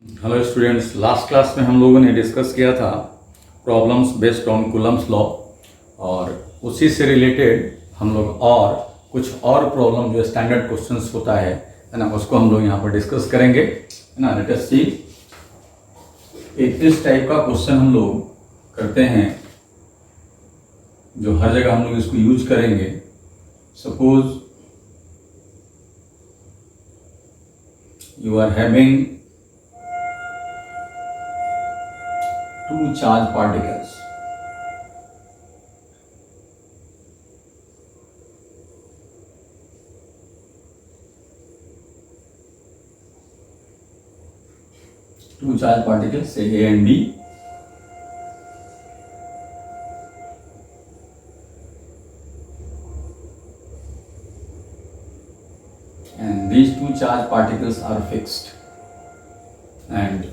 Hello students, last class में हम लोगों ने डिस्कस किया था problems based on Coulomb's law, और उसी से रिलेटेड हम लोग और कुछ और प्रॉब्लम जो स्टैंडर्ड क्वेश्चंस होता है ना, उसको हम लोग यहाँ पर डिस्कस करेंगे, है ना। लेट अस सी, एक इस टाइप का क्वेश्चन हम लोग करते हैं जो हर जगह हम लोग इसको यूज करेंगे। Suppose you are having two charged particles. Two charged particles, say A and B. And these two charged particles are fixed. And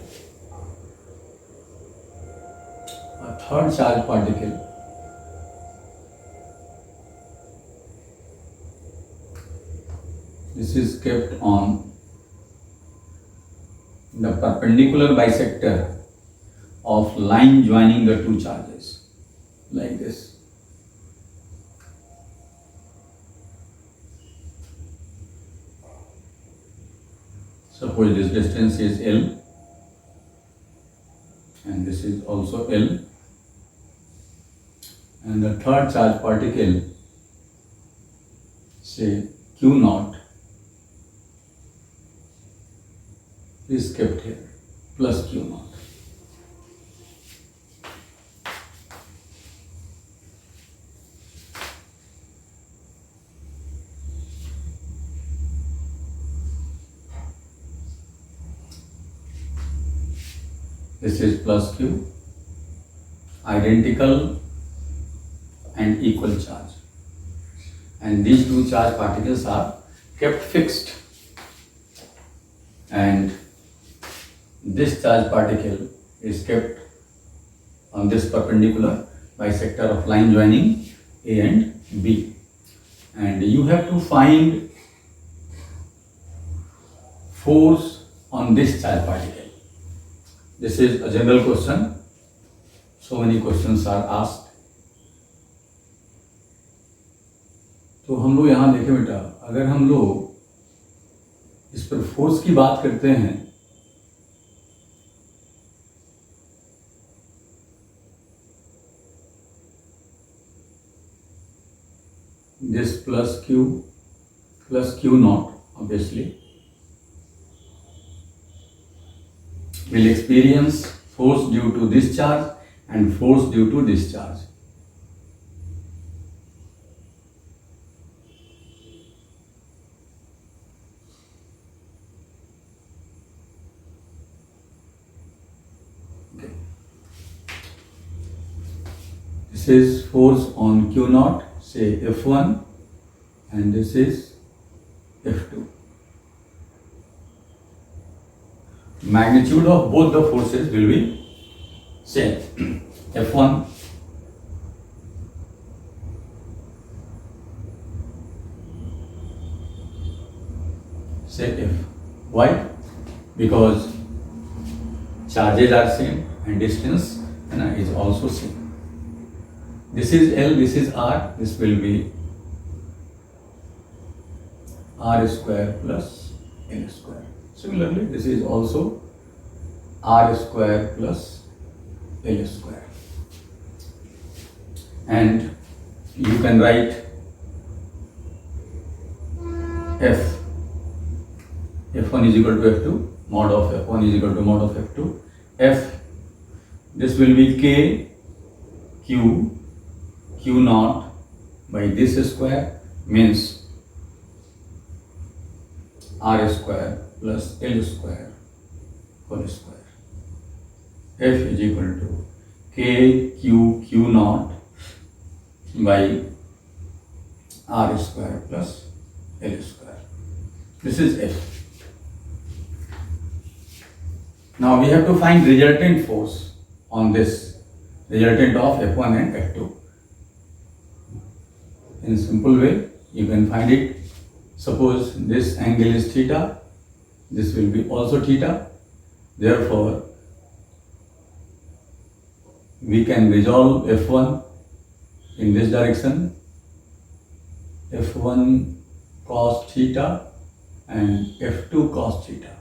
a third charged particle this is kept on the perpendicular bisector of line joining the two charges, like this. Suppose this distance is L and this is also L, and the third charge particle, say Q naught, is kept here, plus Q naught. This is plus Q, identical and equal charge, and these two charge particles are kept fixed, and this charge particle is kept on this perpendicular bisector of line joining A and B, and you have to find force on this charge particle. This is a general question. So many questions are asked. तो हम लोग यहाँ देखें बेटा, अगर हम लोग इस पर फोर्स की बात करते हैं, this plus Q naught obviously will experience force due to this charge and force due to this charge. Okay. This is force on Q naught, say F1, and this is F2. Magnitude of both the forces will be same. F1 say F. Why? Because charges are same and distance is also same. This is L, this is R, this will be R square plus L square. Similarly, this is also R square plus L square. And you can write F. F1 is equal to F2, mod of F1 is equal to mod of F2. F, this will be K Q naught by this square, means R square plus L square whole square. F is equal to K Q naught by R square plus L square. This is F. Now we have to find resultant force on this, resultant of F1 and F2. In simple way, you can find it. Suppose this angle is theta, this will be also theta, Therefore, we can resolve F1 in this direction, F1 cos theta and F2 cos theta,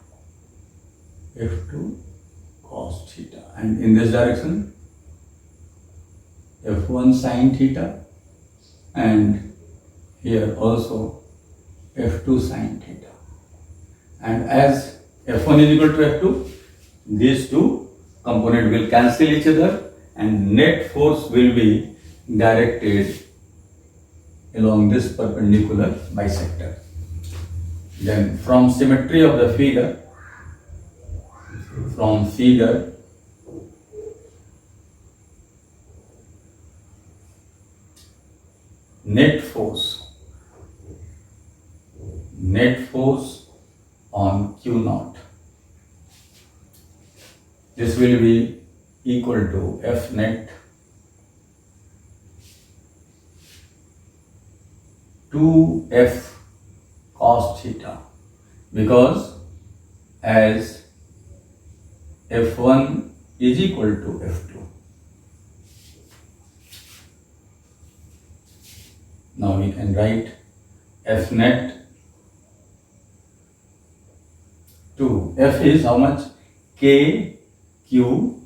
F2 cos theta, and in this direction F1 sin theta, and here also F2 sin theta. And as F1 is equal to F2, these two components will cancel each other and net force will be directed along this perpendicular bisector. Then from symmetry of the figure, net force on Q naught, this will be equal to F net 2F cos theta, because as F1 is equal to F2. Now we can write F net 2, F is how much? K Q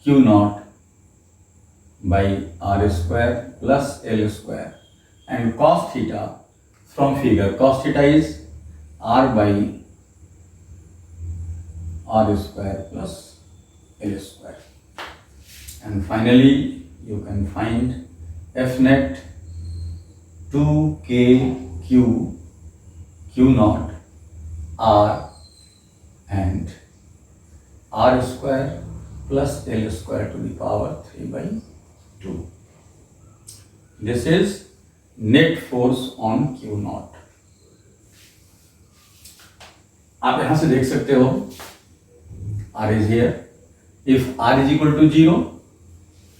naught by R square plus L square, and cos theta from figure, cos theta is R by R square plus L square, and finally you can find F net 2K Q naught R and R square plus L square to the power 3 by 2. This is net force on Q naught. आप यहां से देख सकते हो R is here. If R is equal to 0,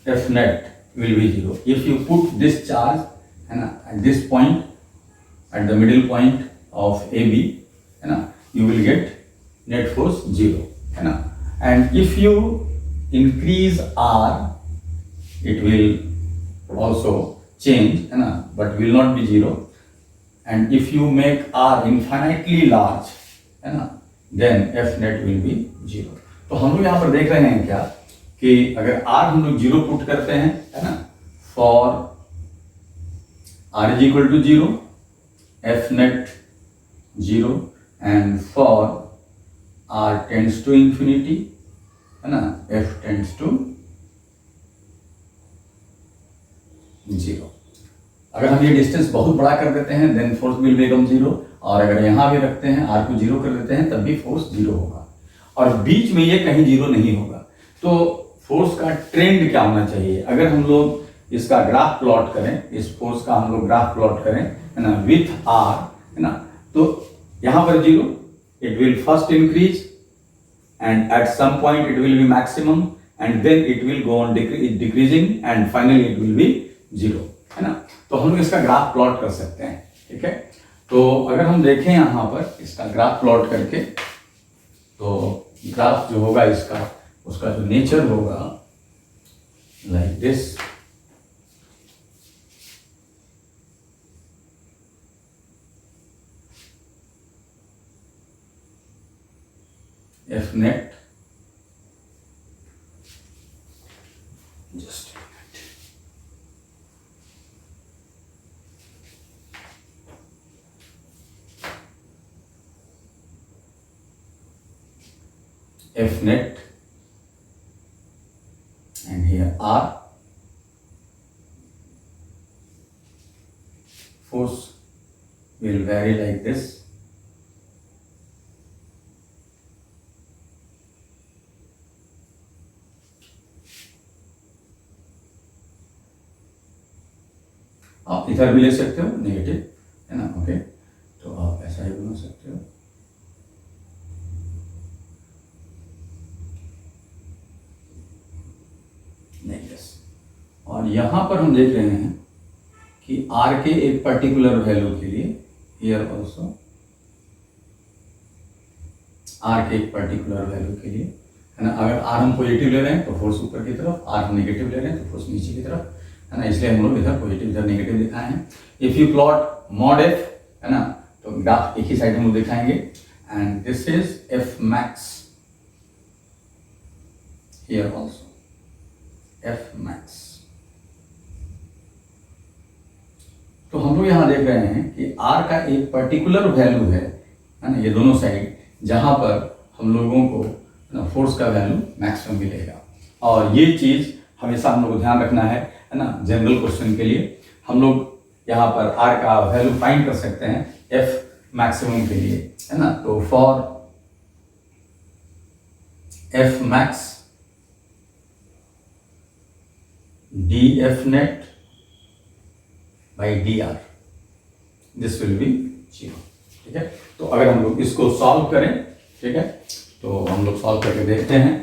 F net will be 0. If you put this charge at this point, at the middle point of AB, you will get net force 0. And if you increase R, it will also change, but will not be 0. And if you make R infinitely large, then F net will be 0. तो हम लोग यहाँ पर देख रहे हैं क्या कि अगर R हम लोग 0 पुट करते हैं, है ना, for R is equal to 0, F net 0, and for R tends to infinity, है ना, F tends to 0. अगर हम ये डिस्टेंस बहुत बड़ा कर देते हैं देन फोर्स विल बिकम 0, और अगर यहाँ भी रखते हैं R को 0 कर देते हैं तब भी फोर्स 0 होगा, और बीच में ये कहीं 0 नहीं होगा. तो फोर्स का ट्रेंड क्या होना चाहिए? अगर हम लोग इसका ग्राफ प्लॉट करें, इस फोर्स का हम लोग ग्राफ प्लॉट करें, है ना, विथ R, है ना, तो यहाँ पर 0, it will first increase and at some point it will be maximum and then it will go on decreasing and finally it will be 0, है ना. तो हम लोग इसका ग्राफ प्लॉट कर सकते हैं. ठीक है, तो अगर हम देखें यहाँ पर इसका ग्राफ प्लॉट करके, तो ग्राफ जो होगा इसका, उसका जो नेचर होगा like this. F net, just a minute. F net, and here R, force will vary like this. आप इधर भी ले सकते हो नेगेटिव, है ना. ओके, तो आप ऐसा ही बना सकते हो. नहीं, यस. और यहाँ पर हम देख रहे हैं कि R के एक पर्टिकुलर वैल्यू के लिए हियर ऑल्सो आर के एक पर्टिकुलर वैल्यू के लिए, है ना। अगर आर हम पॉजिटिव ले रहे हैं तो फोर्स ऊपर की तरफ, आर हम नेगेटिव ले रहे हैं तो फोर्स नीचे की तरफ, है ना। इसलिए हम लोग इधर पॉजिटिव इधर नेगेटिव दिखाए हैं। If you plot mod F, है ना, तो ग्राफ एक ही साइड हम लोग दिखाएंगे, and this is F max here also, F max. तो हम लोग यहाँ देख रहे हैं कि आर का एक पर्टिकुलर वैल्यू है ना, ये दोनों साइड, जहां पर हम लोगों को ना फोर्स का वैल्यू मैक्सिमम मिलेगा। और ये चीज हमेशा हम लोग को ध्यान रखना है ना। जनरल क्वेश्चन के लिए हम लोग यहाँ पर आर का वैल्यू फाइंड कर सकते हैं एफ मैक्सिमम के लिए, है ना। तो for F max D F net by D R, this will be 0, ठीक है। तो अगर हम लोग इसको सॉल्व करें, ठीक है, तो हम लोग सॉल्व करके देखते हैं।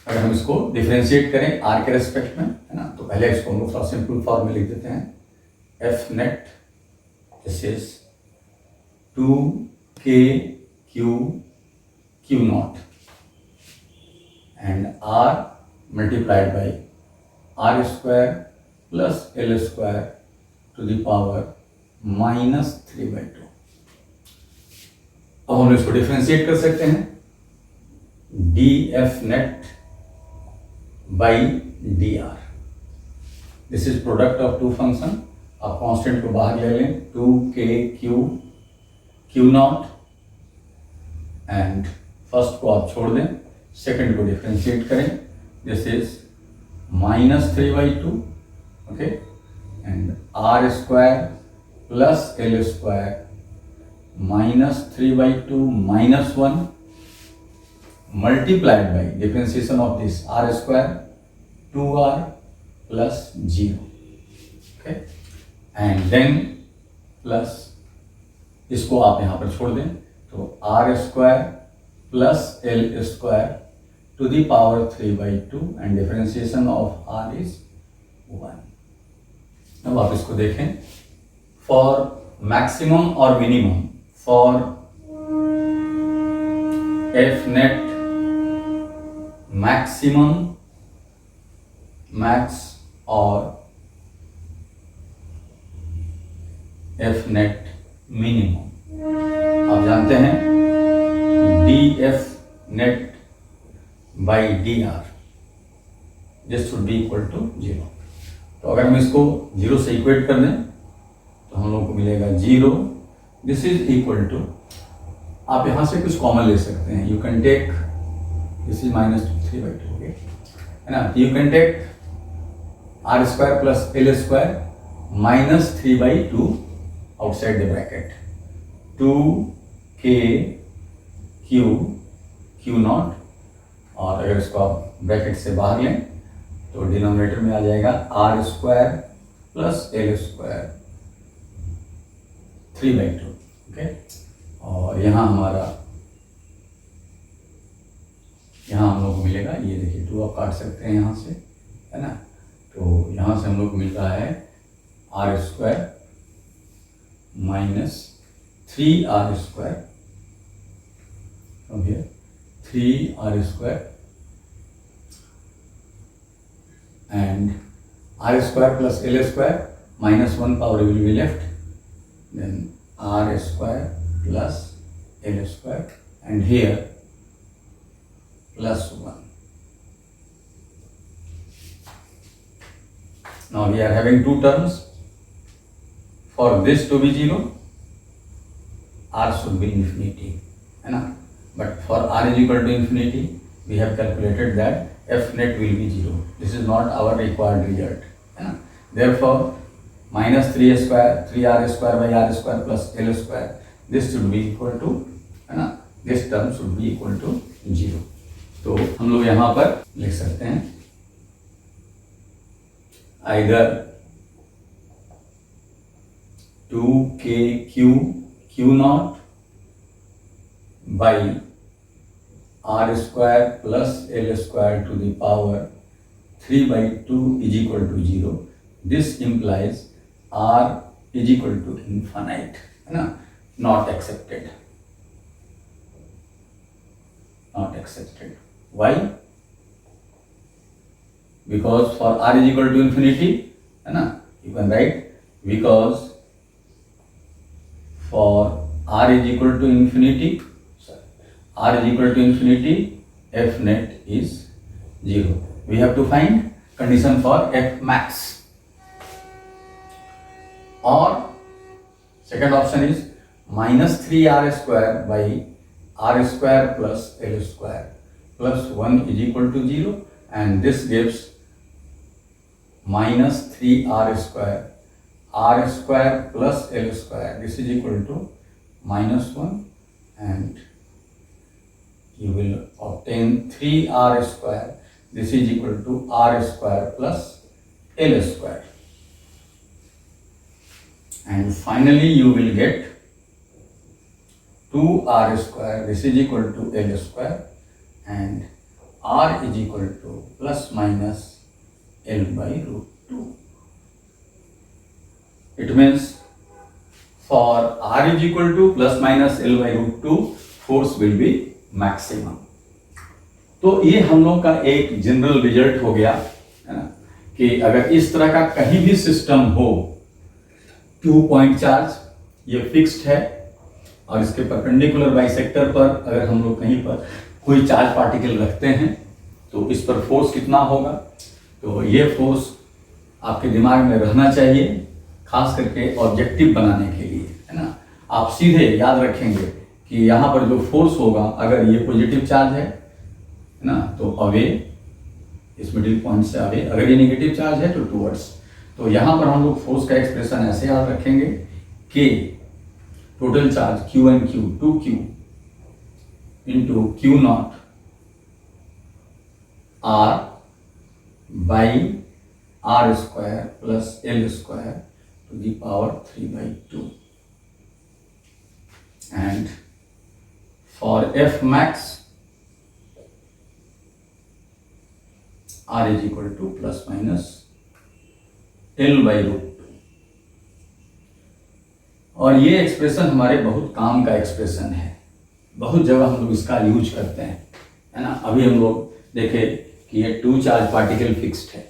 अगर हम इसको डिफरेंशिएट करें आर के रेस्पेक्ट में, है ना, तो पहले इसको हम लोग थोड़ा सिंपल फॉर्म में लिख देते हैं। F net this is 2k Q naught and R multiplied by R square plus L square to the power -3/2। अब हम इसको डिफरेंशिएट कर सकते हैं, D F net by D R, this is product of two function. आप constant को बाहर ले लें, 2k Q naught, and first को आप छोड़ दें, सेकंड को डिफरेंशिएट करें, this is -3/2, okay, and R square plus L square -3/2 -1 multiplied by differentiation of this r square 2r plus 0, okay, and then plus इसको आप यहाँ पर छोड़ दें, तो r square plus l square to the power 3/2 and differentiation of r is 1। अब आप इसको देखें, for maximum or minimum, for f net maximum, max और f net minimum, आप जानते हैं df net by dr, this should be equal to 0। तो अगर हम इसको 0 से इक्वेट कर दें तो हम लोग को मिलेगा 0, दिस इज इक्वल टू, आप यहां से कुछ कॉमन ले सकते हैं, you can take this is -3/2, okay, है ना। You can take R square plus L square -3/2 outside the bracket, 2k Q naught, और अगर इसको आप ब्रैकेट से बाहर लें तो डिनोमिनेटर में आ जाएगा R square plus L square 3/2, okay. और यहाँ हमारा, यहाँ हम लोग को मिलेगा, ये देखिए 2 आप काट सकते हैं यहाँ से, है ना। तो यहाँ से हम लोग को मिल रहा है R square -3r square, from here 3r square and r square plus l square -1 power will be left, then r square plus l square and here +1. Now we are having two terms. For this to be 0, r should be infinity, है ना, but for r is equal to infinity, we have calculated that f net will be 0. This is not our required result, है ना। Therefore -3r square by r square plus l square, this should be equal to, है ना, this term should be equal to 0। तो हम लोग यहाँ पर लिख सकते हैं either 2k q naught by r square plus l square to the power 3/2 is equal to 0. This implies r is equal to infinite, है ना, not accepted। accepted. Why? Because for r is equal to infinity, है ना, you can write because for r is equal to infinity, r is equal to infinity, f net is 0. We have to find condition for f max. Or second option is minus 3r square by r square plus l square plus 1 is equal to 0, and this gives minus 3r square plus l square. This is equal to minus 1, and you will obtain 3r square. This is equal to r square plus l square. And finally you will get 2r square. This is equal to l square, and r is equal to plus minus l by root 2. It means for r is equal to plus minus l by root 2, force will be maximum. तो ये हम लोग का एक general result हो गया, है ना, कि अगर इस तरह का कहीं भी सिस्टम हो, 2 पॉइंट चार्ज ये फिक्स्ड है, और इसके परपेंडिकुलर बाइसेक्टर पर अगर हम लोग कहीं पर कोई चार्ज पार्टिकल रखते हैं तो इस पर फोर्स कितना होगा, तो ये फोर्स आपके दिमाग में रहना चाहिए, खास करके ऑब्जेक्टिव बनाने के लिए, है ना। आप सीधे याद रखेंगे कि यहाँ पर जो फोर्स होगा, अगर ये पॉजिटिव चार्ज है ना, तो अवे, इस मिडिल पॉइंट से अवे, अगर ये नेगेटिव चार्ज है तो टुवर्ड्स। तो यहाँ पर हम लोग फोर्स का एक्सप्रेशन ऐसे याद रखेंगे कि total charge Q and Q 2Q into Q naught R by R square plus L square to the power 3/2, and for F max R is equal to plus minus L by root 2। और ये expression हमारे बहुत काम का expression है, बहुत जगह हम लोग इसका यूज करते हैं, है ना। अभी हम लोग देखे कि ये 2 चार्ज पार्टिकल फिक्स्ड है,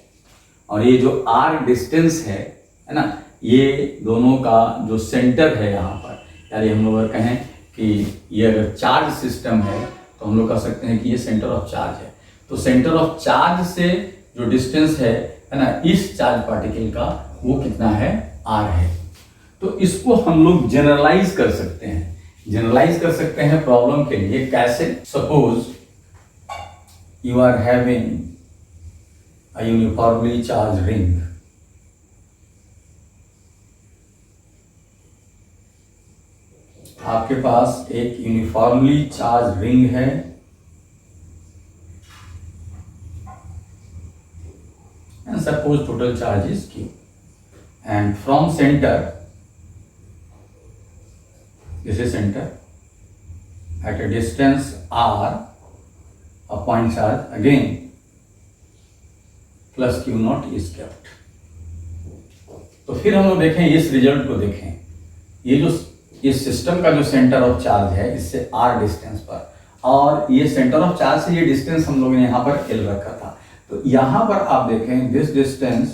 और ये जो R डिस्टेंस है ना, ये दोनों का जो सेंटर है यहाँ पर, यानी हम लोग अगर कहें कि ये अगर चार्ज सिस्टम है तो हम लोग कह सकते हैं कि ये सेंटर ऑफ चार्ज है। तो सेंटर ऑफ चार्ज से जो डिस्टेंस है ना, इस चार्ज पार्टिकल का, वो कितना है, R है। तो इसको हम लोग जनरलाइज कर सकते हैं, प्रॉब्लम के लिए। कैसे? Suppose you are having a uniformly charge ring, आपके पास एक यूनिफॉर्मली चार्ज रिंग है, and suppose total charge is Q, and from center, this is center, at a distance R, a point charge again plus Q naught is kept। तो फिर हम लोग देखें इस रिजल्ट को, देखें ये जो इस सिस्टम का जो सेंटर ऑफ चार्ज है, इससे R डिस्टेंस पर, और ये सेंटर ऑफ चार्ज से ये डिस्टेंस हम लोगों ने यहाँ पर L रखा था। तो यहां पर आप देखें दिस डिस्टेंस,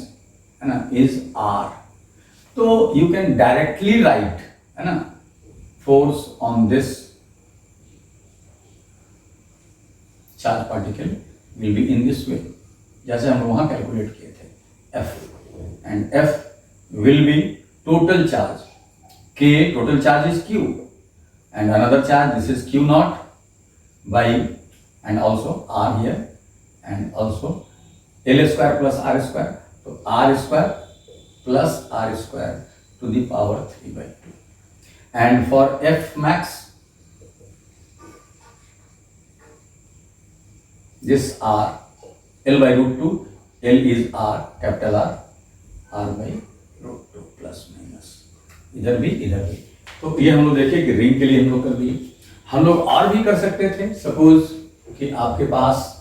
है ना, इज R। तो यू कैन डायरेक्टली राइट, है ना, force on this charge particle will be in this way, जैसे हम वहां कैलकुलेट किए थे, F, and F will be total charge, K total charge is Q, and another charge this is Q not by, and also R here, and also L square plus R square, तो R square plus R square to the power 3/2, and for F max this R, L by root 2, L is R, capital R, R by root 2 plus minus, इधर भी इधर भी। तो ये हम लोग देखें कि रिंग के लिए हम लोग कर दिए। हम लोग और भी कर सकते थे, सपोज कि आपके पास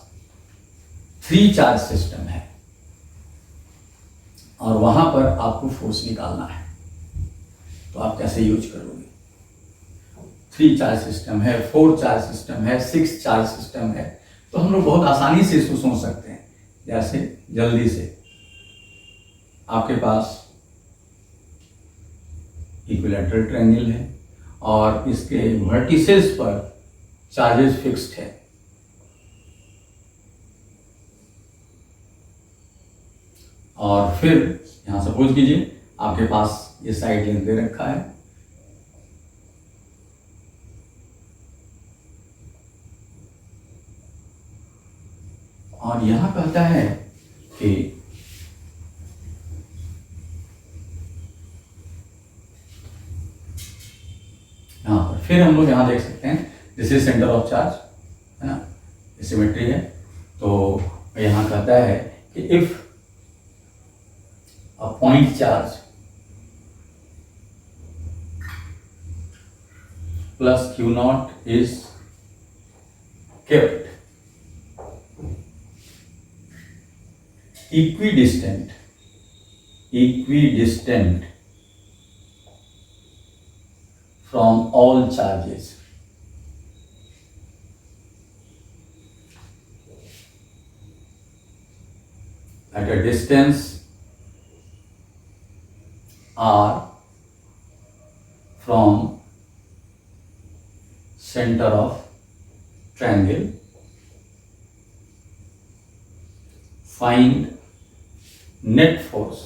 3 चार्ज सिस्टम है और वहां पर आपको फोर्स निकालना है, तो आप कैसे यूज करोगे? 3 चार्ज सिस्टम है, 4 चार्ज सिस्टम है, 6 चार्ज सिस्टम है, तो हम लोग बहुत आसानी से इसको सोच सकते हैं। जैसे जल्दी से आपके पास इक्विलैटरल ट्रायंगल है और इसके वर्टिसेस पर चार्जेस फिक्स्ड है। और फिर यहां सपोज कीजिए आपके पास ये साइड लेंथ दे रखा है, और यहां कहता है कि यहां पर फिर हम लोग यहां देख सकते हैं this is centre of charge, है ना, सिमेट्री है। तो यहां कहता है कि if a point charge plus Q naught is kept equidistant from all charges, at a distance r from center of triangle, find net force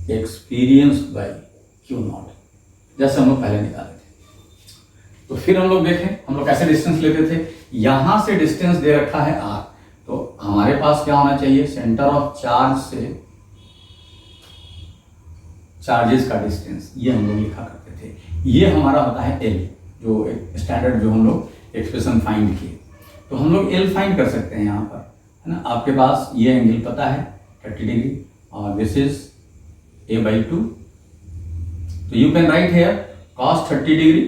experienced by Q naught, जैसे हम लोग पहले निकाले थे। तो फिर हम लोग देखें हम लोग कैसे डिस्टेंस लेते थे। यहां से डिस्टेंस दे रखा है r, तो हमारे पास क्या होना चाहिए, सेंटर ऑफ चार्ज से चार्जेस का डिस्टेंस, ये हम लोग लिखा करते थे। ये हमारा होता है L, जो एक स्टैंडर्ड जो हम लोग एक्सप्रेशन फाइंड किए। तो हम लोग L फाइंड कर सकते हैं यहाँ पर, है ना। आपके पास ये एंगल पता है 30 डिग्री और दिस इज a/2, तो you can write here cos 30 degree,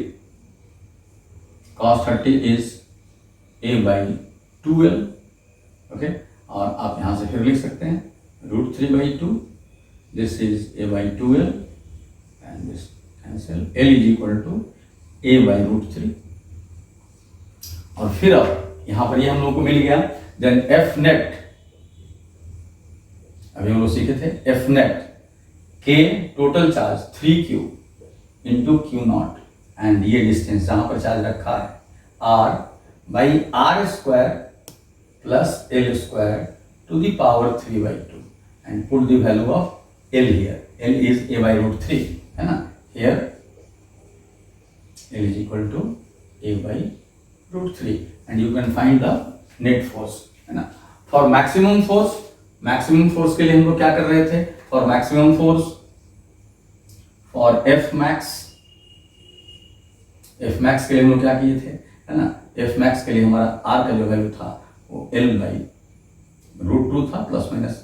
cos 30 is a/2L, okay. और आप यहाँ से फिर लिख सकते हैं √3/2, this is a/2L and this cancel, L is equal to a/√3। और फिर अब यहाँ पर ये हम लोग को मिल गया, देन F net, अभी हम लोग सीखे थे F net K total charge 3Q into Q naught, and ये डिस्टेंस जहां पर चार्ज रखा है R/r² plus L² to the power 3/2, and put the value of L here. L is a/√3, है ना। Here L is equal to a/√3 and you can find the net force, है ना। For maximum force के लिए हम लोग क्या कर रहे थे, for maximum force, for F max के लिए हम लोग क्या किए थे, है ना। F max के लिए हमारा R का जो वैल्यू था वो L/√2 था प्लस माइनस,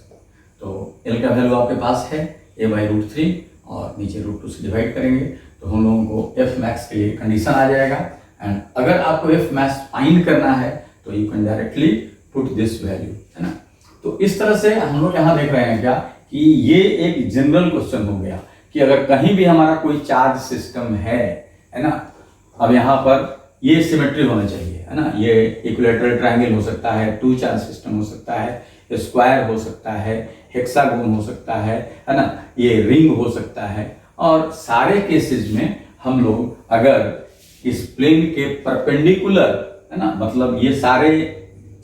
तो L का वैल्यू आपके पास है a/√3 और नीचे √2 से डिवाइड करेंगे तो हम लोगों को F max के लिए कंडीशन आ जाएगा। एंड अगर आपको F max फाइंड करना है तो you can directly put this value, है ना। तो इस तरह से हम लोग यहाँ देख रहे हैं क्या कि ये एक जनरल क्वेश्चन हो गया कि अगर कहीं भी हमारा कोई चार्ज सिस्टम है ना। अब यहाँ पर ये सिमेट्री होना चाहिए, है ना। ये इक्विलैटरल ट्रायंगल हो सकता है, 2 चार्ज सिस्टम हो सकता है, स्क्वायर हो सकता है, हेक्सागोन हो सकता है ना, ये रिंग हो सकता है। और सारे केसेस में हम लोग अगर इस प्लेन के परपेंडिकुलर, है ना, मतलब ये सारे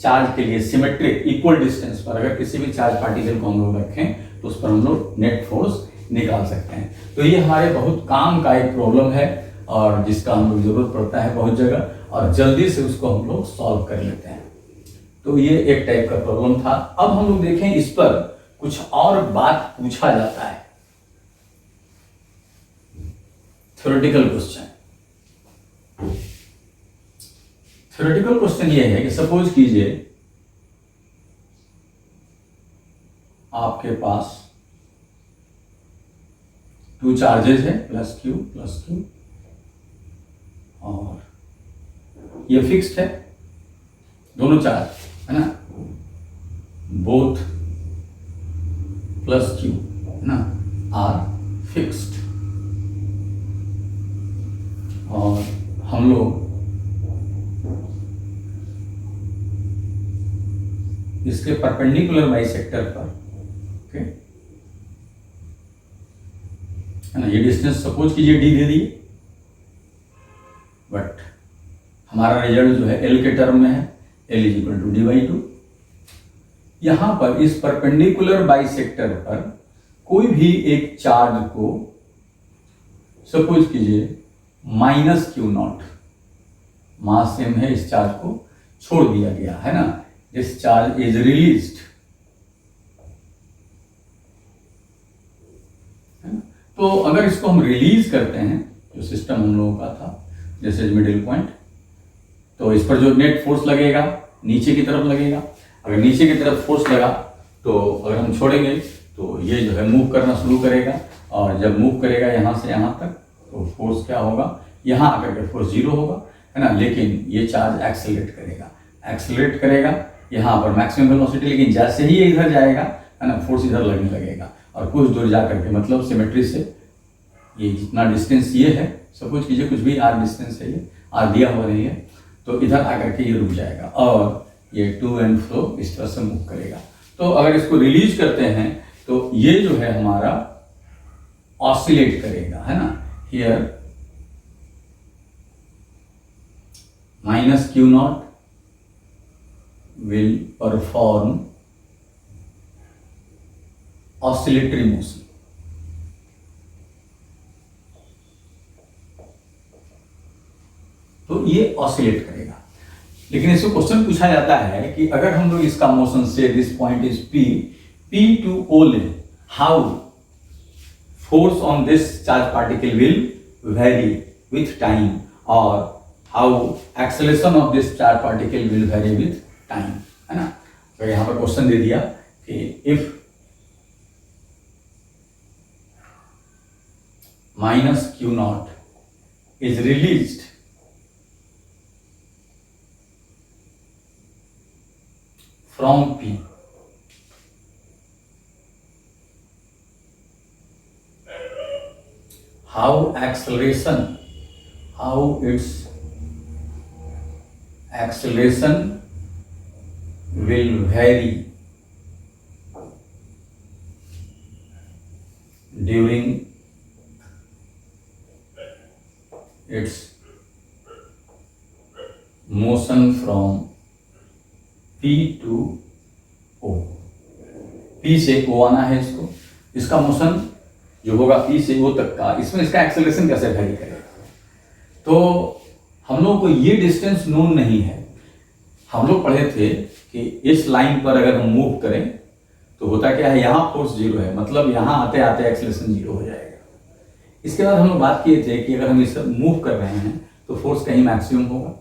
चार्ज के लिए सिमेट्रिक इक्वल डिस्टेंस पर अगर किसी भी चार्ज पार्टिकल को हम लोग रखें तो उस पर हम लोग नेट फोर्स निकाल सकते हैं। तो ये हमारे बहुत काम का एक प्रॉब्लम है और जिसका हम लोग जरूरत पड़ता है बहुत जगह, और जल्दी से उसको हम लोग सॉल्व कर लेते हैं। तो ये एक टाइप का प्रॉब्लम था। अब हम लोग देखें इस पर कुछ और बात पूछा जाता है, थ्योरेटिकल क्वेश्चन। थ्योरेटिकल क्वेश्चन ये है कि सपोज कीजिए आपके पास 2 चार्जेस है प्लस क्यू और ये फिक्स्ड है दोनों चार्ज, है ना, both plus Q R fixed. और हम लोग इसके परपेंडिकुलर बाइसेक्टर पर, ओके, है ना, ये डिस्टेंस सपोज कीजिए डी दे दिए, बट हमारा रिजल्ट जो है एल के टर्म में है, L is equal to D by two. यहां पर इस परपेंडिकुलर बाइसेक्टर पर कोई भी एक चार्ज को सपोज कीजिए minus q not, mass same है, इस चार्ज को छोड़ दिया गया है ना, दिस चार्ज इज रिलीज्ड। तो अगर इसको हम रिलीज करते हैं, जो सिस्टम हम लोगों का था, जैसे मिडिल पॉइंट, तो इस पर जो नेट फोर्स लगेगा नीचे की तरफ लगेगा। अगर नीचे की तरफ फोर्स लगा तो अगर हम छोड़ेंगे तो ये जो है मूव करना शुरू करेगा, और जब मूव करेगा यहाँ से यहाँ तक तो फोर्स क्या होगा, यहाँ आकर के फोर्स जीरो होगा, है ना, लेकिन ये चार्ज एक्सेलरेट करेगा यहाँ पर मैक्सिमम वेलोसिटी, लेकिन जैसे ही ये इधर जाएगा, है ना, फोर्स इधर लगने लगेगा, और कुछ दूर जा करके, मतलब सिमेट्री से ये जितना डिस्टेंस ये है, सपोज कीजिए कुछ भी आर डिस्टेंस है, ये आर दिया हुआ नहीं है, तो इधर आकर के ये रुक जाएगा और ये टू एंड फ्रो इस तरह से मूव करेगा। तो अगर इसको रिलीज करते हैं तो ये जो है हमारा ऑसिलेट करेगा, है ना, here minus q not will perform oscillatory motion। तो ये ऑसिलेट करेगा, लेकिन इसको क्वेश्चन पूछा जाता है कि अगर हम लोग इसका मोशन से this point is P to O ले, how force on this charge particle will vary with time, और how acceleration of this charge particle will vary with time, है ना। तो यहां पर क्वेश्चन दे दिया कि if minus q naught is released from P, how its acceleration will vary during its motion from P to O। P से O आना है इसको, इसका मोशन जो होगा P से O तक का, इसमें इसका एक्सेलरेशन कैसे वेरी करेगा। तो हम लोग को ये डिस्टेंस नोन नहीं है। हम लोग पढ़े थे कि इस लाइन पर अगर हम मूव करें तो होता क्या है, यहाँ फोर्स जीरो है, मतलब यहाँ आते आते एक्सेलरेशन जीरो हो जाएगा। इसके बाद हम लोग बात किए थे कि अगर हम इस मूव कर रहे हैं तो फोर्स कहीं मैक्सिमम होगा,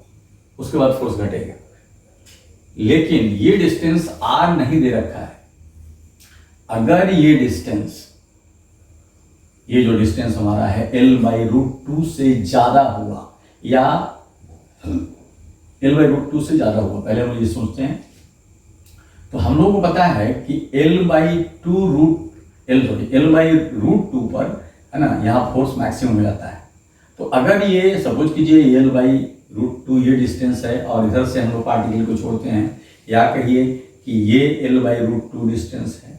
उसके बाद फोर्स घटेगा, लेकिन ये डिस्टेंस r नहीं दे रखा है। अगर ये डिस्टेंस, ये जो डिस्टेंस हमारा है L/√2 से ज्यादा हुआ, या L/√2 से ज्यादा हुआ, पहले हम ये सोचते हैं, तो हम लोगों को पता है कि L/√2 पर, है ना, यहाँ फोर्स मैक्सिमम हो जाता है। तो अगर ये सपोज कीजिए L/√2 ये डिस्टेंस है और इधर से हम लोग पार्टिकल को छोड़ते हैं, या कहिए कि ये L/√2 डिस्टेंस है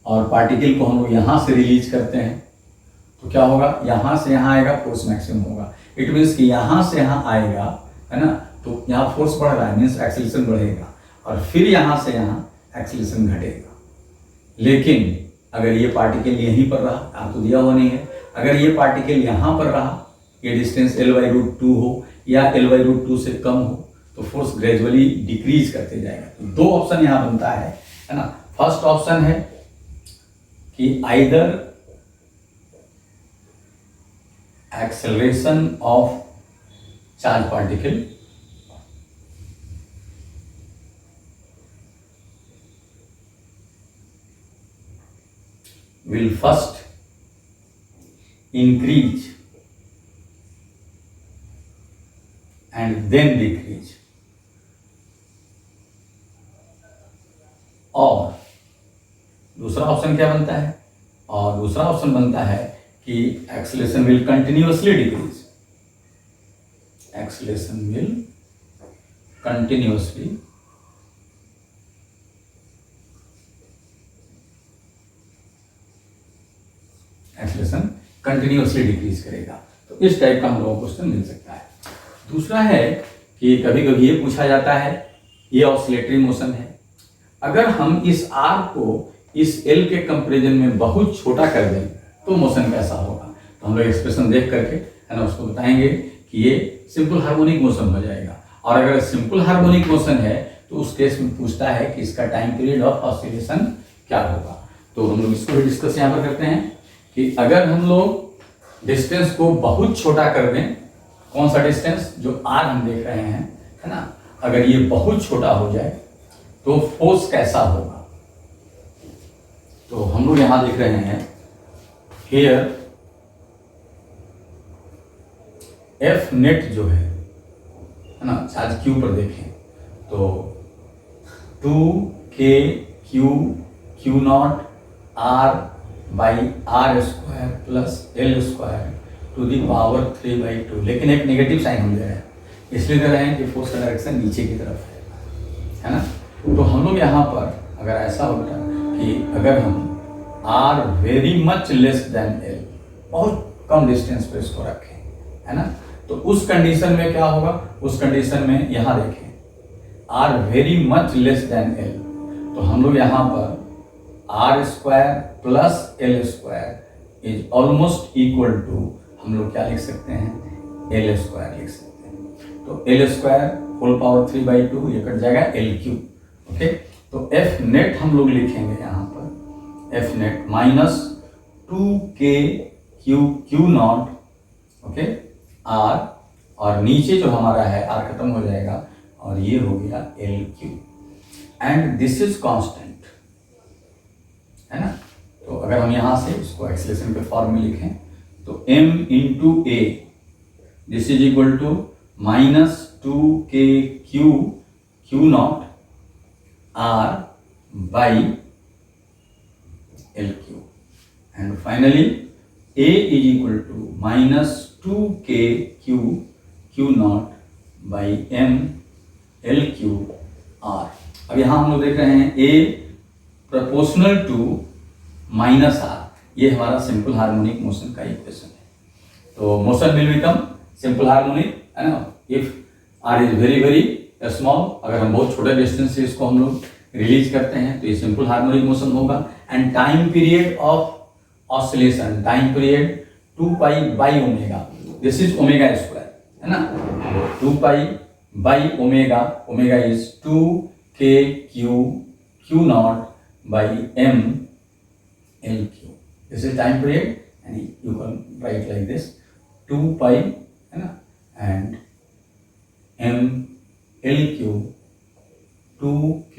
और पार्टिकल को हम लोग यहाँ से रिलीज करते हैं, तो क्या होगा, यहाँ से यहाँ आएगा, फोर्स मैक्सिमम होगा। इट मीन्स कि यहाँ से यहाँ आएगा, है ना, तो यहाँ फोर्स बढ़ रहा है, मीन्स एक्सेलरेशन बढ़ेगा, और फिर यहाँ से यहाँ एक्सेलरेशन घटेगा। लेकिन अगर ये पार्टिकल यहीं पर रहा, आपको दिया हुआ नहीं है, अगर ये पार्टिकल यहाँ पर रहा, ये डिस्टेंस L/√2 हो या L/√2 से कम हो, तो फोर्स ग्रेजुअली डिक्रीज करते जाएगा। तो दो ऑप्शन यहाँ बनता है ना। फर्स्ट ऑप्शन है कि either acceleration of charge particle will first increase and then decrease, और दूसरा दूसरा ऑप्शन क्या बनता है, और दूसरा ऑप्शन बनता है कि acceleration will continuously decrease, acceleration will continuously acceleration continuously decrease करेगा। तो इस टाइप का हम लोगों को क्वेश्चन मिल सकता है। दूसरा है कि कभी कभी ये पूछा जाता है, ये ऑसिलेटरी मोशन है, अगर हम इस आर को इस एल के कंपेरिजन में बहुत छोटा कर दें तो मोशन कैसा होगा। तो हम लोग एक्सप्रेशन देख करके है ना उसको बताएंगे कि ये सिंपल हार्मोनिक मोशन हो जाएगा। और अगर सिंपल हार्मोनिक मोशन है तो उस केस में पूछता है कि इसका टाइम पीरियड ऑफ ऑसिलेशन क्या होगा। तो हम लोग इसको भी डिस्कस यहाँ पर करते हैं कि अगर हम लोग डिस्टेंस को बहुत छोटा कर दें, कौन सा डिस्टेंस, जो आर हम देख रहे हैं है ना, अगर ये बहुत छोटा हो जाए तो फोर्स कैसा होगा। तो हम लोग यहां देख रहे हैं हियर एफ नेट जो है ना, चार्ज क्यू पर देखें तो 2k Q naught R by R square plus L square to the power 3/2, लेकिन एक नेगेटिव साइन हम दे रहे हैं, इसलिए दे रहे हैं कि फोर्स का डायरेक्शन नीचे की तरफ है ना। तो हम लोग यहाँ पर अगर ऐसा होता कि अगर हम R very much less than L, बहुत कम डिस्टेंस पे इसको रखें है ना, तो उस कंडीशन में क्या होगा, उस कंडीशन में यहाँ देखें R very much less than L, तो हम लोग यहाँ पर R square plus L square is almost equal to, हम लोग क्या लिख सकते हैं, एल स्क्वायर लिख सकते हैं। तो एल स्क्वायर होल पावर 3/2 ये कट जाएगा एल क्यू। ओके, तो एफ नेट हम लोग लिखेंगे यहाँ पर F net minus 2k Q naught, okay, R, और नीचे जो हमारा है आर खत्म हो जाएगा और ये हो गया L Q, and this is constant है ना। तो अगर हम यहाँ से इसको एक्सेलरेशन के फॉर्म में लिखें तो m into A this is equal to minus 2k Q naught R by L Q, and finally a is equal to minus 2k Q naught by m L Q R. अब यहाँ हम लोग देख रहे हैं a proportional to minus R, ये हमारा simple harmonic motion का इक्वेशन है। तो motion will become simple harmonic है ना if R is very very small, अगर हम बहुत छोटे डिस्टेंस से इसको हम लोग रिलीज करते हैं तो ये सिंपल हार्मोनिक मोशन होगा। And time period of oscillation, time period 2 by omega, this is omega square है ना, 2 by omega, omega is 2k Q naught by m L Q, this is time period, and you can write like this 2 है ना, and m L Q 2k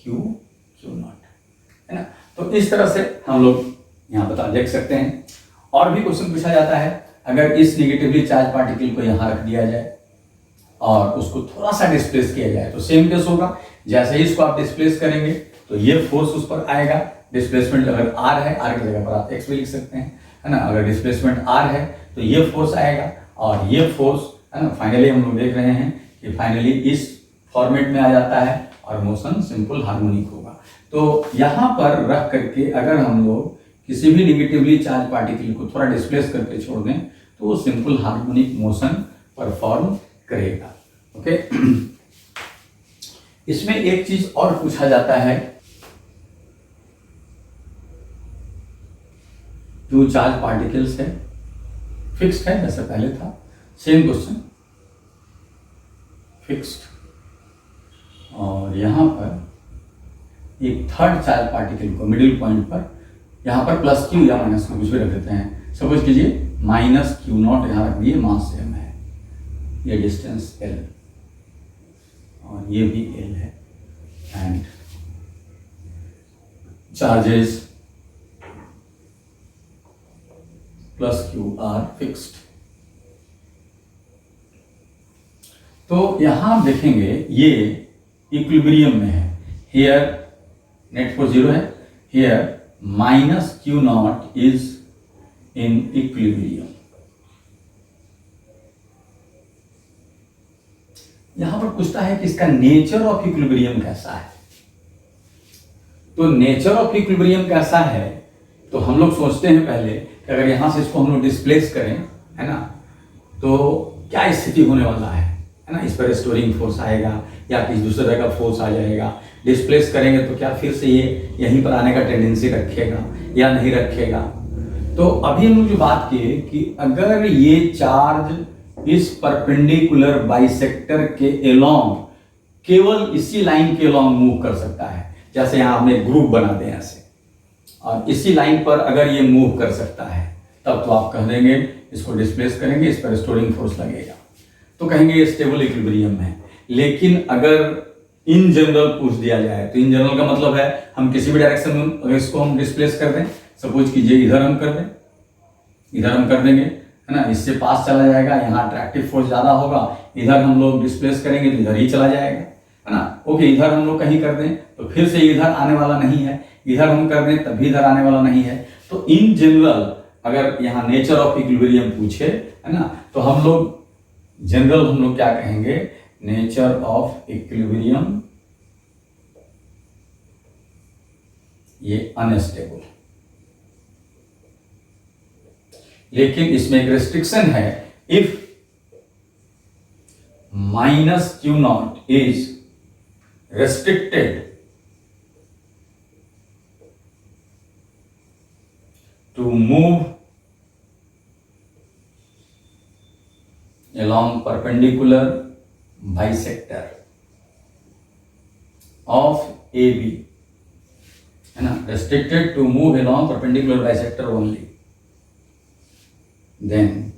Q not है ना। तो इस तरह से हम लोग यहाँ बता देख सकते हैं। और भी क्वेश्चन पूछा जाता है, अगर इस निगेटिवली चार्ज पार्टिकल को यहाँ रख दिया जाए और उसको थोड़ा सा डिस्प्लेस किया जाए तो सेम केस होगा, जैसे ही इसको आप डिस्प्लेस करेंगे तो ये फोर्स उस पर आएगा। डिस्प्लेसमेंट अगर आर है, आर की जगह पर आप एक्स भी लिख सकते हैं है ना, अगर डिस्प्लेसमेंट आर है तो ये फोर्स आएगा और ये फोर्स है ना, फाइनली हम लोग देख रहे हैं कि फाइनली इस फॉर्मेट में आ जाता है और मोशन सिंपल हार्मोनिक होगा। तो यहाँ पर रख करके अगर हम लोग किसी भी निगेटिवली चार्ज पार्टिकल को थोड़ा डिस्प्लेस करके छोड़ दें तो वो सिंपल हार्मोनिक मोशन परफॉर्म करेगा। ओके, इसमें एक चीज और पूछा जाता है, जो चार्ज पार्टिकल्स है फिक्स्ड है, जैसे पहले था सेम क्वेश्चन फिक्स्ड, और यहां पर एक थर्ड चार्ज पार्टिकल को मिडिल पॉइंट पर यहाँ पर प्लस क्यू या माइनस क्यू कुछ भी रख देते हैं। सपोज कीजिए माइनस क्यू नॉट यहाँ रख दिए, मास m है, ये डिस्टेंस l और ये भी l है, and charges plus Q R fixed. तो यहां देखेंगे ये इक्विलिब्रियम में है, हियर नेट फोर्स 0 है, here minus q naught is in equilibrium. यहां पर पूछता है कि इसका नेचर ऑफ इक्विलिब्रियम कैसा है। तो नेचर ऑफ इक्विलिब्रियम कैसा है, तो हम लोग सोचते हैं पहले कि अगर यहां से इसको हम लोग डिस्प्लेस करें, है ना, तो क्या स्थिति होने वाला है ना, इस पर स्टोरिंग फोर्स आएगा या किसी दूसरे तरह का फोर्स आ जाएगा। डिस्प्लेस करेंगे तो क्या फिर से ये यहीं पर आने का टेंडेंसी रखेगा या नहीं रखेगा। तो अभी हम लोग जो बात किए कि अगर ये चार्ज इस परपेंडिकुलर बाइसेक्टर के एलॉन्ग, केवल इसी लाइन के एलॉन्ग मूव कर सकता है, जैसे यहां हमने ग्रुप बना दिया ऐसे, और इसी लाइन पर अगर ये मूव कर सकता है, तब तो आप कह देंगे इसको डिस्प्लेस करेंगे, इस पर स्टोरिंग फोर्स लगेगा, तो कहेंगे ये स्टेबल इक्विलिब्रियम है। लेकिन अगर इन जनरल पूछ दिया जाए, तो इन जनरल का मतलब है हम किसी भी डायरेक्शन में अगर इसको हम डिस्प्लेस कर दें, सपोज कीजिए इधर हम कर दें, इधर हम कर देंगे, है ना, इससे पास चला जाएगा, यहाँ अट्रैक्टिव फोर्स ज्यादा होगा, इधर हम लोग डिस्प्लेस करेंगे तो इधर ही चला जाएगा, है ना। ओके, इधर हम लोग कहीं कर दें तो फिर से इधर आने वाला नहीं है, इधर हम कर दें तब भी इधर आने वाला नहीं है। तो इन जनरल अगर यहाँ नेचर ऑफ इक्विलिब्रियम पूछे, है ना, तो हम लोग जनरल हम लोग क्या कहेंगे, नेचर ऑफ इक्विलिब्रियम ये अनस्टेबल। लेकिन इसमें एक रेस्ट्रिक्शन है, if minus q naught is restricted to move along perpendicular bisector of AB, है ना, restricted to move along perpendicular bisector only, then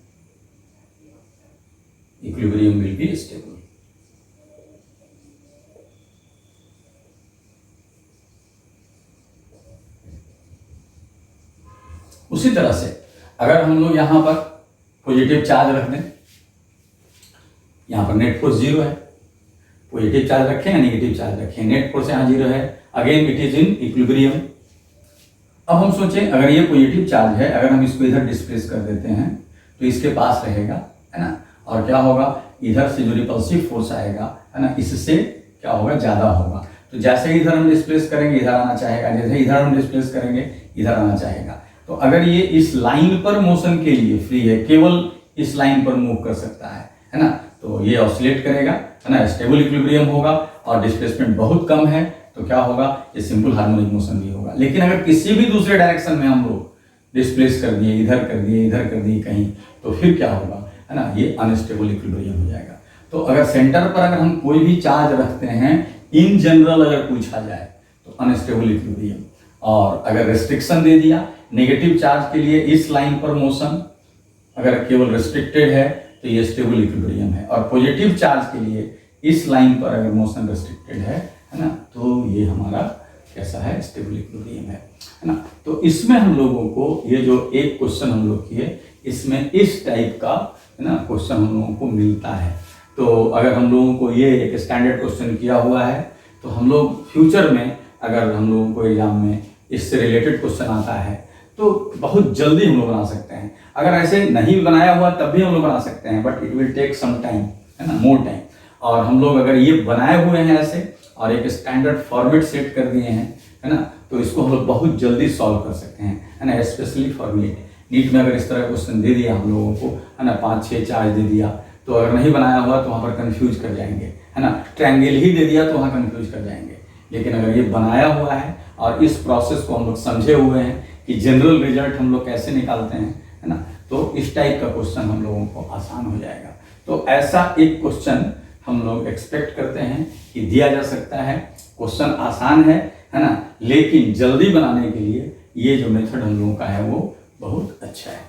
equilibrium will be stable. उसी तरह से अगर हम लोग यहां पर पॉजिटिव चार्ज रख दें, यहां पर नेट फोर्स 0 है, पॉजिटिव चार्ज रखें या नेगेटिव चार्ज रखें, नेट फोर्स यहां 0 है, again it is in equilibrium. अब हम सोचें अगर ये पॉजिटिव चार्ज है, अगर हम इसको इधर डिस्प्लेस कर देते हैं तो इसके पास रहेगा, है ना, और क्या होगा, इधर से जो रिपल्सिव फोर्स आएगा, है ना, इससे क्या होगा, ज्यादा होगा। तो जैसे इधर हम डिस्प्लेस करेंगे इधर आना चाहेगा, जैसे इधर हम डिस्प्लेस करेंगे इधर आना चाहेगा। तो अगर ये इस लाइन पर मोशन के लिए फ्री है, केवल इस लाइन पर मूव कर सकता है ना, तो ये ऑसिलेट करेगा, है ना, स्टेबल इक्विलिब्रियम होगा, और डिस्प्लेसमेंट बहुत कम है तो क्या होगा, ये सिंपल हार्मोनिक मोशन भी होगा। लेकिन अगर किसी भी दूसरे डायरेक्शन में हम लोग डिस्प्लेस कर दिए, इधर कर दिए, इधर कर दिए कहीं, तो फिर क्या होगा, है ना, ये अनस्टेबल इक्विलिब्रियम हो जाएगा। तो अगर सेंटर पर अगर हम कोई भी चार्ज रखते हैं, इन जनरल अगर पूछा जाए तो अनस्टेबल इक्विलिब्रियम, और अगर रेस्ट्रिक्शन दे दिया नेगेटिव चार्ज के लिए इस लाइन पर मोशन अगर केवल रेस्ट्रिक्टेड है तो ये स्टेबल इक्विलिब्रियम है, और पॉजिटिव चार्ज के लिए इस लाइन पर अगर मोशन रेस्ट्रिक्टेड है ना, तो ये हमारा कैसा है, स्टेबल इक्विलिब्रियम है ना। तो इसमें हम लोगों को ये जो एक क्वेश्चन हम लोग किए, इसमें इस टाइप का, है ना, क्वेश्चन हम लोगों को मिलता है। तो अगर हम लोगों को ये एक स्टैंडर्ड क्वेश्चन किया हुआ है, तो हम लोग फ्यूचर में अगर हम लोगों को एग्जाम में इससे रिलेटेड क्वेश्चन आता है तो बहुत जल्दी हम लोग बना सकते हैं। अगर ऐसे नहीं बनाया हुआ तब भी हम लोग बना सकते हैं, but it will take some time, है ना, मोर टाइम। और हम लोग अगर ये बनाए हुए हैं ऐसे और एक स्टैंडर्ड फॉर्मेट सेट कर दिए हैं, है ना, तो इसको हम लोग बहुत जल्दी सॉल्व कर सकते हैं, है ना, स्पेशली फॉर नीट में अगर इस तरह क्वेश्चन दे दिया हम लोगों को, है ना, 5-6 चार्ज दे दिया, तो अगर नहीं बनाया हुआ तो वहाँ पर कंफ्यूज कर जाएंगे, है ना, ट्रायंगल ही दे दिया तो वहाँ कंफ्यूज कर जाएंगे। लेकिन अगर ये बनाया हुआ है और इस प्रोसेस को हम लोग समझे हुए हैं कि जनरल रिजल्ट हम लोग कैसे निकालते हैं, है ना, तो इस टाइप का क्वेश्चन हम लोगों को आसान हो जाएगा। तो ऐसा एक क्वेश्चन हम लोग एक्सपेक्ट करते हैं कि दिया जा सकता है। क्वेश्चन आसान है ना, लेकिन जल्दी बनाने के लिए ये जो मेथड हम लोगों का है वो बहुत अच्छा है।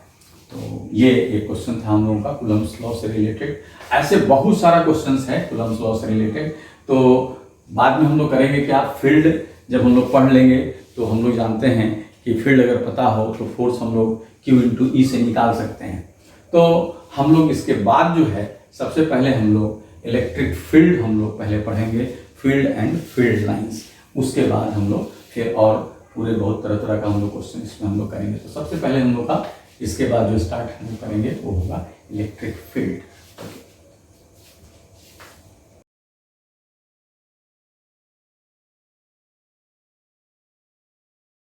तो ये एक क्वेश्चन था हम लोगों का कूलम्ब्स लॉ से रिलेटेड। ऐसे बहुत सारा क्वेश्चंस है कूलम्ब्स लॉ से रिलेटेड, तो बाद में हम लोग करेंगे कि आप फील्ड जब हम लोग पढ़ लेंगे तो हम लोग जानते हैं कि फील्ड अगर पता हो तो फोर्स हम लोग Q × E से निकाल सकते हैं। तो हम लोग इसके बाद जो है सबसे पहले हम लोग इलेक्ट्रिक फील्ड हम लोग पहले पढ़ेंगे, फील्ड एंड फील्ड लाइंस। उसके बाद हम लोग फिर और पूरे बहुत तरह तरह का हम लोग क्वेश्चन इसमें हम लोग करेंगे। तो सबसे पहले हम लोग का इसके बाद जो स्टार्ट हम लोग करेंगे वो होगा इलेक्ट्रिक फील्ड।